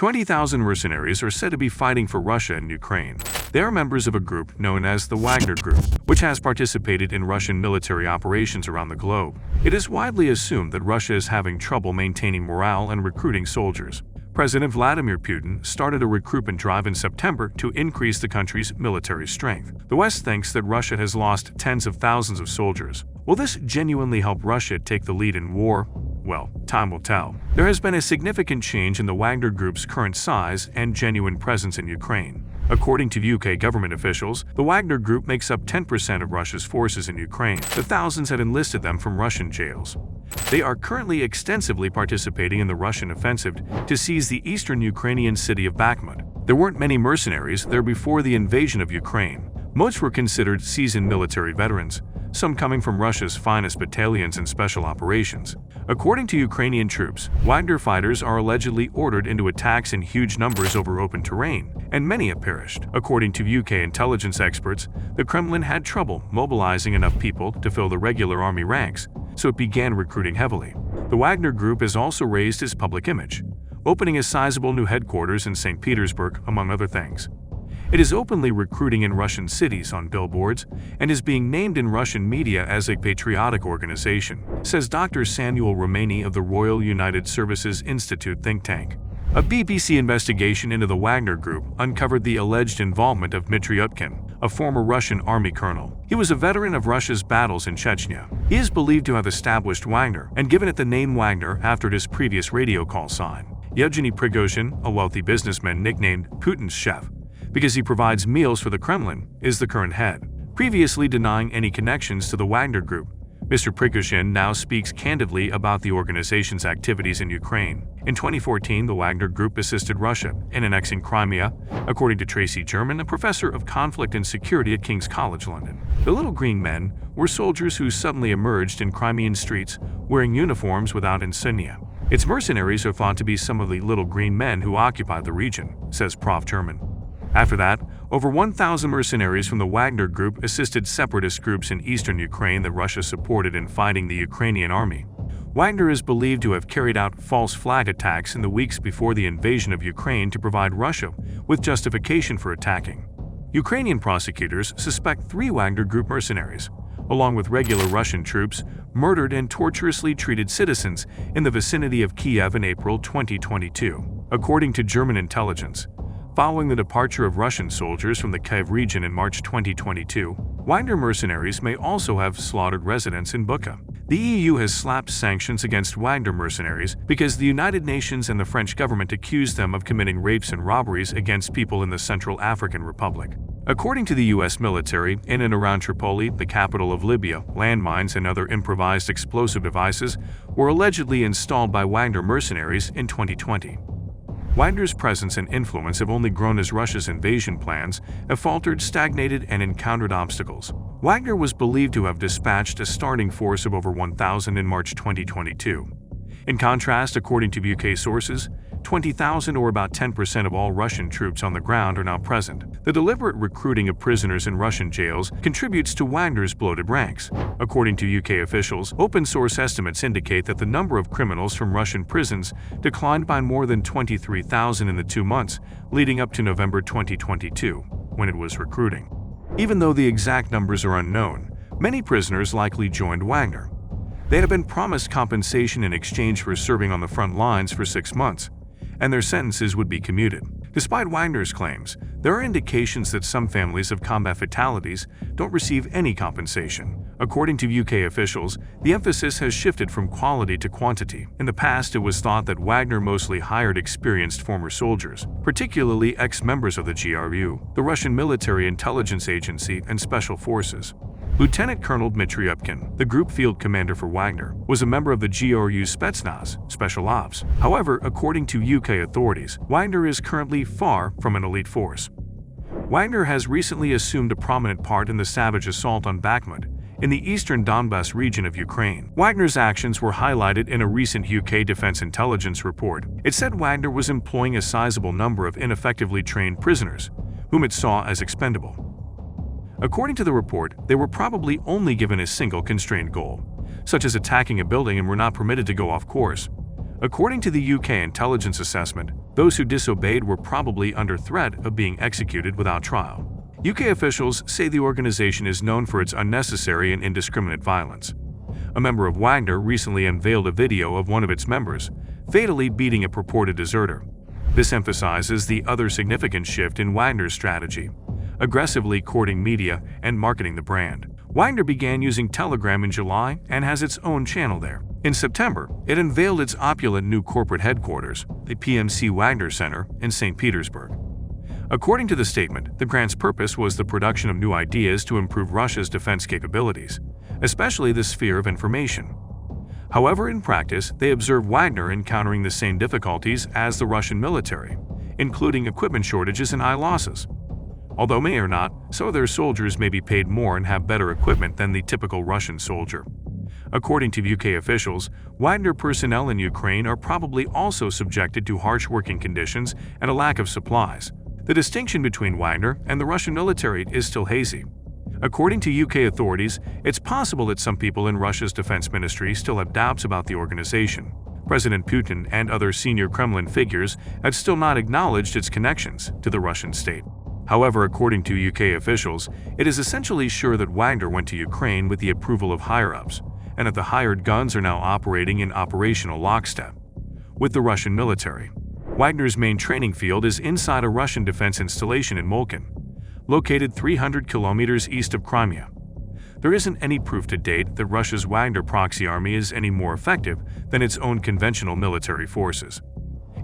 20,000 mercenaries are said to be fighting for Russia and Ukraine. They are members of a group known as the Wagner Group, which has participated in Russian military operations around the globe. It is widely assumed that Russia is having trouble maintaining morale and recruiting soldiers. President Vladimir Putin started a recruitment drive in September to increase the country's military strength. The West thinks that Russia has lost tens of thousands of soldiers. Will this genuinely help Russia take the lead in war? Well, time will tell. There has been a significant change in the Wagner Group's current size and genuine presence in Ukraine. According to UK government officials, the Wagner Group makes up 10% of Russia's forces in Ukraine. The thousands have enlisted them from Russian jails. They are currently extensively participating in the Russian offensive to seize the eastern Ukrainian city of Bakhmut. There weren't many mercenaries there before the invasion of Ukraine. Most were considered seasoned military veterans, some coming from Russia's finest battalions and special operations. According to Ukrainian troops, Wagner fighters are allegedly ordered into attacks in huge numbers over open terrain, and many have perished. According to UK intelligence experts, the Kremlin had trouble mobilizing enough people to fill the regular army ranks, so it began recruiting heavily. The Wagner Group has also raised its public image, opening a sizable new headquarters in St. Petersburg, among other things. It is openly recruiting in Russian cities on billboards and is being named in Russian media as a patriotic organization, says Dr. Samuel Romani of the Royal United Services Institute think tank. A BBC investigation into the Wagner Group uncovered the alleged involvement of Dmitri Utkin, a former Russian army colonel. He was a veteran of Russia's battles in Chechnya. He is believed to have established Wagner and given it the name Wagner after his previous radio call sign. Yevgeny Prigozhin, a wealthy businessman nicknamed Putin's chef, because he provides meals for the Kremlin, is the current head. Previously denying any connections to the Wagner Group, Mr. Prigozhin now speaks candidly about the organization's activities in Ukraine. In 2014, the Wagner Group assisted Russia in annexing Crimea, according to Tracy German, a professor of conflict and security at King's College London. The Little Green Men were soldiers who suddenly emerged in Crimean streets wearing uniforms without insignia. Its mercenaries are thought to be some of the Little Green Men who occupied the region, says Prof. German. After that, over 1,000 mercenaries from the Wagner Group assisted separatist groups in eastern Ukraine that Russia supported in fighting the Ukrainian army. Wagner is believed to have carried out false flag attacks in the weeks before the invasion of Ukraine to provide Russia with justification for attacking. Ukrainian prosecutors suspect 3 Wagner Group mercenaries, along with regular Russian troops, murdered and torturously treated citizens in the vicinity of Kiev in April 2022, according to German intelligence. Following the departure of Russian soldiers from the Kiev region in March 2022, Wagner mercenaries may also have slaughtered residents in Bucha. The EU has slapped sanctions against Wagner mercenaries because the United Nations and the French government accused them of committing rapes and robberies against people in the Central African Republic. According to the U.S. military, in and around Tripoli, the capital of Libya, landmines and other improvised explosive devices were allegedly installed by Wagner mercenaries in 2020. Wagner's presence and influence have only grown as Russia's invasion plans have faltered, stagnated, and encountered obstacles. Wagner was believed to have dispatched a starting force of over 1,000 in March 2022. In contrast, according to UK sources, 20,000 or about 10% of all Russian troops on the ground are now present. The deliberate recruiting of prisoners in Russian jails contributes to Wagner's bloated ranks. According to UK officials, open-source estimates indicate that the number of criminals from Russian prisons declined by more than 23,000 in the 2 months leading up to November 2022, when it was recruiting. Even though the exact numbers are unknown, many prisoners likely joined Wagner. They had been promised compensation in exchange for serving on the front lines for 6 months, and their sentences would be commuted. Despite Wagner's claims, there are indications that some families of combat fatalities don't receive any compensation. According to UK officials, the emphasis has shifted from quality to quantity. In the past, it was thought that Wagner mostly hired experienced former soldiers, particularly ex-members of the GRU, the Russian military intelligence agency, and special forces. Lieutenant Colonel Dmitri Utkin, the group field commander for Wagner, was a member of the GRU Spetsnaz, Special Ops. However, according to UK authorities, Wagner is currently far from an elite force. Wagner has recently assumed a prominent part in the savage assault on Bakhmut, in the eastern Donbas region of Ukraine. Wagner's actions were highlighted in a recent UK Defense Intelligence report. It said Wagner was employing a sizable number of ineffectively trained prisoners, whom it saw as expendable. According to the report, they were probably only given a single constrained goal, such as attacking a building, and were not permitted to go off course. According to the UK intelligence assessment, Those who disobeyed were probably under threat of being executed without trial. UK officials say the organization is known for its unnecessary and indiscriminate violence. A member of Wagner recently unveiled a video of one of its members fatally beating a purported deserter. This emphasizes the other significant shift in Wagner's strategy: aggressively courting media and marketing the brand. Wagner began using Telegram in July and has its own channel there. In September, it unveiled its opulent new corporate headquarters, the PMC Wagner Center in St. Petersburg. According to the statement, the grant's purpose was the production of new ideas to improve Russia's defense capabilities, especially the sphere of information. However, in practice, they observe Wagner encountering the same difficulties as the Russian military, including equipment shortages and high losses. Although may or not, some of their soldiers may be paid more and have better equipment than the typical Russian soldier. According to UK officials, Wagner personnel in Ukraine are probably also subjected to harsh working conditions and a lack of supplies. The distinction between Wagner and the Russian military is still hazy. According to UK authorities, it's possible that some people in Russia's defense ministry still have doubts about the organization. President Putin and other senior Kremlin figures have still not acknowledged its connections to the Russian state. However, according to UK officials, it is essentially sure that Wagner went to Ukraine with the approval of higher-ups, and that the hired guns are now operating in operational lockstep with the Russian military. Wagner's main training field is inside a Russian defense installation in Molchan, located 300 kilometers east of Crimea. There isn't any proof to date that Russia's Wagner proxy army is any more effective than its own conventional military forces.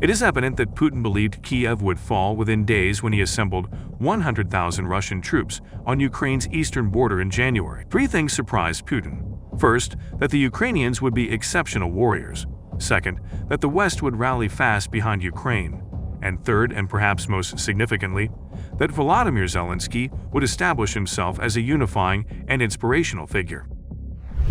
It is evident that Putin believed Kiev would fall within days when he assembled 100,000 Russian troops on Ukraine's eastern border in January. Three things surprised Putin. First, that the Ukrainians would be exceptional warriors. Second, that the West would rally fast behind Ukraine. And third, and perhaps most significantly, that Volodymyr Zelensky would establish himself as a unifying and inspirational figure.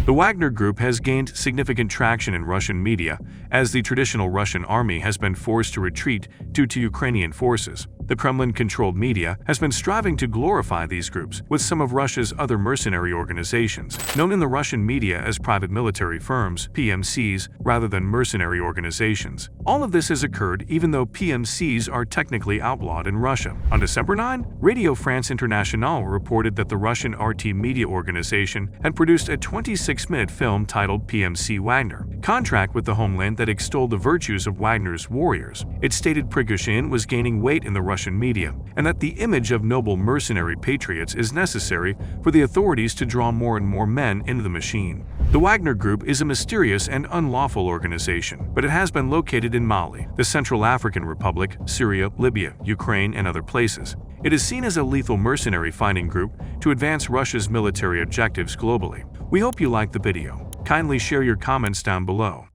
The Wagner Group has gained significant traction in Russian media as the traditional Russian army has been forced to retreat due to Ukrainian forces. The Kremlin-controlled media has been striving to glorify these groups with some of Russia's other mercenary organizations, known in the Russian media as private military firms, PMCs, rather than mercenary organizations. All of this has occurred even though PMCs are technically outlawed in Russia. On December 9, Radio France Internationale reported that the Russian RT media organization had produced a 26-minute film titled PMC Wagner, contract with the homeland that extolled the virtues of Wagner's warriors. It stated Prigozhin was gaining weight in the Russian media, and that the image of noble mercenary patriots is necessary for the authorities to draw more and more men into the machine. The Wagner Group is a mysterious and unlawful organization, but it has been located in Mali, the Central African Republic, Syria, Libya, Ukraine, and other places. It is seen as a lethal mercenary fighting group to advance Russia's military objectives globally. We hope you liked the video. Kindly share your comments down below.